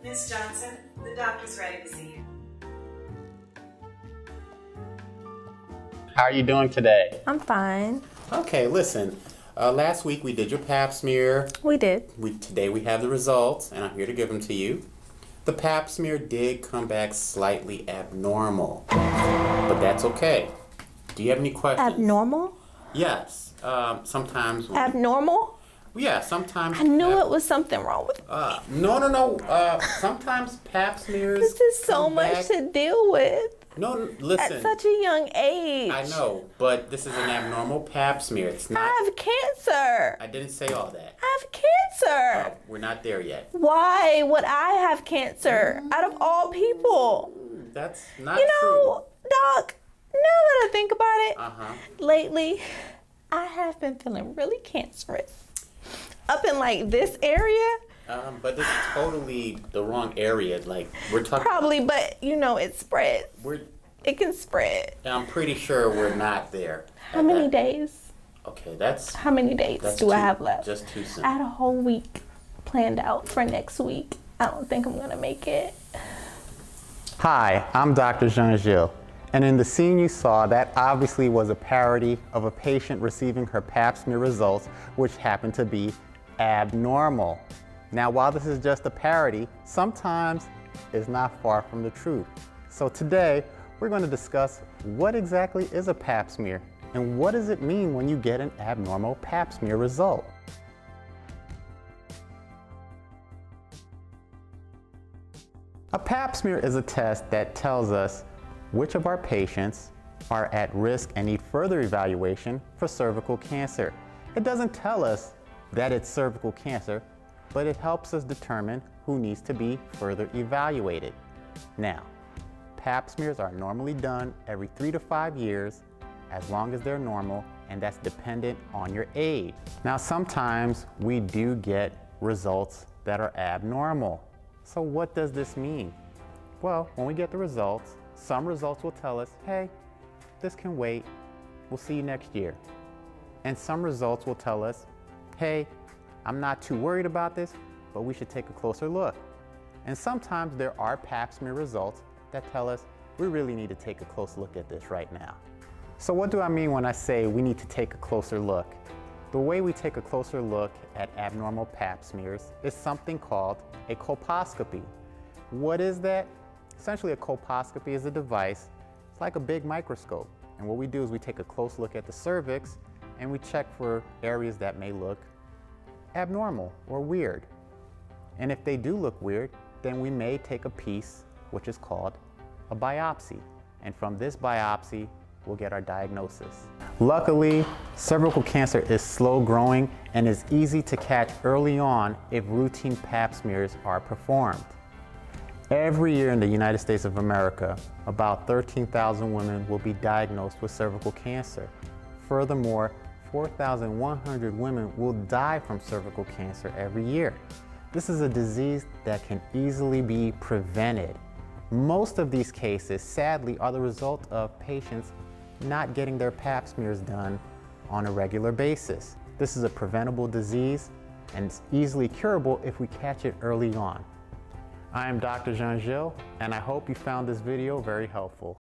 Miss Johnson, the doctor's ready to see you. How are you doing today? I'm fine. Okay, listen. Last week we did your Pap smear. We did. Today we have the results, and I'm here to give them to you. The Pap smear did come back slightly abnormal, but that's okay. Do you have any questions? Abnormal? Yes. Sometimes. Abnormal? Yeah, sometimes. I knew it was something wrong with it. No. Sometimes Pap smears. This is so much to deal with. No, listen. At such a young age. I know, but this is an abnormal Pap smear. It's not. I have cancer. I didn't say all that. I have cancer. We're not there yet. Why would I have cancer out of all people? That's not true. Doc, now that I think about it, lately I have been feeling really cancerous. Up in like this area. But this is totally the wrong area. Like we're talking. Probably, but you know it spreads. It can spread. I'm pretty sure we're not there. How many days? Okay, that's. How many days do I have left? Just too soon. I had a whole week planned out for next week. I don't think I'm gonna make it. Hi, I'm Dr. Jean-Gilles. And in the scene you saw, that obviously was a parody of a patient receiving her Pap smear results, which happened to be abnormal. Now, while this is just a parody, sometimes it's not far from the truth. So today, we're going to discuss what exactly is a Pap smear and what does it mean when you get an abnormal Pap smear result. A Pap smear is a test that tells us which of our patients are at risk and need further evaluation for cervical cancer. It doesn't tell us that it's cervical cancer, but it helps us determine who needs to be further evaluated. Now, Pap smears are normally done every 3 to 5 years, as long as they're normal, and that's dependent on your age. Now, sometimes we do get results that are abnormal. So what does this mean? Well, when we get the results, some results will tell us, hey, this can wait, we'll see you next year. And some results will tell us, hey, I'm not too worried about this, but we should take a closer look. And sometimes there are Pap smear results that tell us we really need to take a close look at this right now. So what do I mean when I say we need to take a closer look? The way we take a closer look at abnormal Pap smears is something called a colposcopy. What is that? Essentially, a colposcopy is a device. It's like a big microscope. And what we do is we take a close look at the cervix and we check for areas that may look abnormal or weird. And if they do look weird, then we may take a piece, which is called a biopsy. And from this biopsy, we'll get our diagnosis. Luckily, cervical cancer is slow growing and is easy to catch early on if routine Pap smears are performed. Every year in the United States of America, about 13,000 women will be diagnosed with cervical cancer. Furthermore, 4,100 women will die from cervical cancer every year. This is a disease that can easily be prevented. Most of these cases, sadly, are the result of patients not getting their Pap smears done on a regular basis. This is a preventable disease and it's easily curable if we catch it early on. I am Dr. Jean-Gilles, and I hope you found this video very helpful.